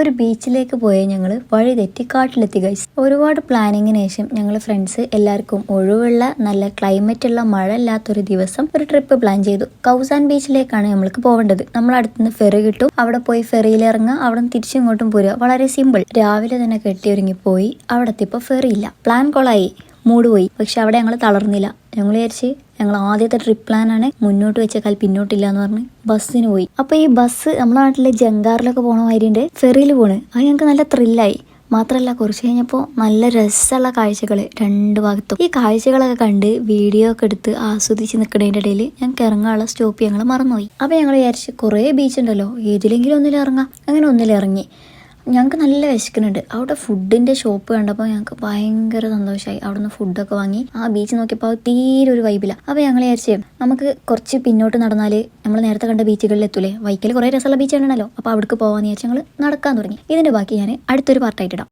ഒരു ബീച്ചിലേക്ക് പോയ ഞങ്ങൾ വഴി തെറ്റി കാട്ടിലെത്തി ഗൈസ്. ഒരുപാട് പ്ലാനിങ്ങിന് ശേഷം ഞങ്ങൾ ഫ്രണ്ട്സ് എല്ലാവർക്കും ഒഴിവുള്ള നല്ല ക്ലൈമറ്റ് ഉള്ള മഴ ഇല്ലാത്തൊരു ദിവസം ഒരു ട്രിപ്പ് പ്ലാൻ ചെയ്തു. കൗസാൻ ബീച്ചിലേക്കാണ് നമ്മൾക്ക് പോവേണ്ടത്. നമ്മൾ അടുത്തുനിന്ന് ഫെറി കിട്ടും, അവിടെ പോയി ഫെറിയിൽ ഇറങ്ങുക, അവിടെ നിന്ന് തിരിച്ചിങ്ങോട്ടും പോരുക. വളരെ സിമ്പിൾ. രാവിലെ തന്നെ കെട്ടിയൊരുങ്ങി പോയി. അവിടെ എത്തിയപ്പോൾ ഫെറി ഇല്ല. പ്ലാൻ കൊളായി, മൂഡ് പോയി. പക്ഷെ അവിടെ ഞങ്ങൾ തളർന്നില്ല. ഞങ്ങൾ വിചാരിച്ച് ഞങ്ങൾ ആദ്യത്തെ ട്രിപ്പ് പ്ലാനാണ്, മുന്നോട്ട് വെച്ചേക്കാൾ പിന്നോട്ടില്ല എന്ന് പറഞ്ഞ് ബസ്സിന് പോയി. അപ്പൊ ഈ ബസ് നമ്മുടെ നാട്ടിലെ ജങ്കാറിലൊക്കെ പോണ മാതിരിയുണ്ട്, ഫെറിയിൽ പോണ്. അത് ഞങ്ങൾക്ക് നല്ല ത്രില്ലായി. മാത്രമല്ല കുറച്ച് കഴിഞ്ഞപ്പോൾ നല്ല രസമുള്ള കാഴ്ചകൾ രണ്ട് ഭാഗത്തും. ഈ കാഴ്ചകളൊക്കെ കണ്ട് വീഡിയോ ഒക്കെ എടുത്ത് ആസ്വദിച്ച് നിൽക്കുന്നതിൻ്റെ ഇടയിൽ ഞങ്ങൾക്ക് ഇറങ്ങാനുള്ള സ്റ്റോപ്പ് ഞങ്ങൾ മറന്നുപോയി. അപ്പോൾ ഞങ്ങൾ വിചാരിച്ച് കുറേ ബീച്ച് ഉണ്ടല്ലോ, ഏതിലെങ്കിലും ഒന്നിലിറങ്ങാം. അങ്ങനെ ഒന്നിലിറങ്ങി. ഞങ്ങൾക്ക് നല്ല വിശക്കുന്നുണ്ട്. അവിടെ ഫുഡിൻ്റെ ഷോപ്പ് കണ്ടപ്പോൾ ഞങ്ങൾക്ക് ഭയങ്കര സന്തോഷമായി. അവിടെ നിന്ന് ഫുഡൊക്കെ വാങ്ങി ആ ബീച്ച് നോക്കിയപ്പോൾ അത് തീരെ ഒരു വൈബില്ല. അപ്പോൾ ഞങ്ങൾ വിചാരിച്ചേ നമുക്ക് കുറച്ച് പിന്നോട്ട് നടന്നാൽ നമ്മൾ നേരത്തെ കണ്ട ബീച്ചുകളിൽ എത്തൂലേ. വൈക്കൽ കുറേ രസമുള്ള ബീച്ച് ഉണ്ടല്ലോ, അപ്പോൾ അവിടേക്ക് പോകാമെന്ന് വിചാരിച്ച് ഞങ്ങൾ നടക്കാൻ തുടങ്ങി. ഇതിൻ്റെ ബാക്കി ഞാൻ അടുത്തൊരു പാർട്ടായിട്ട് ഇടാം.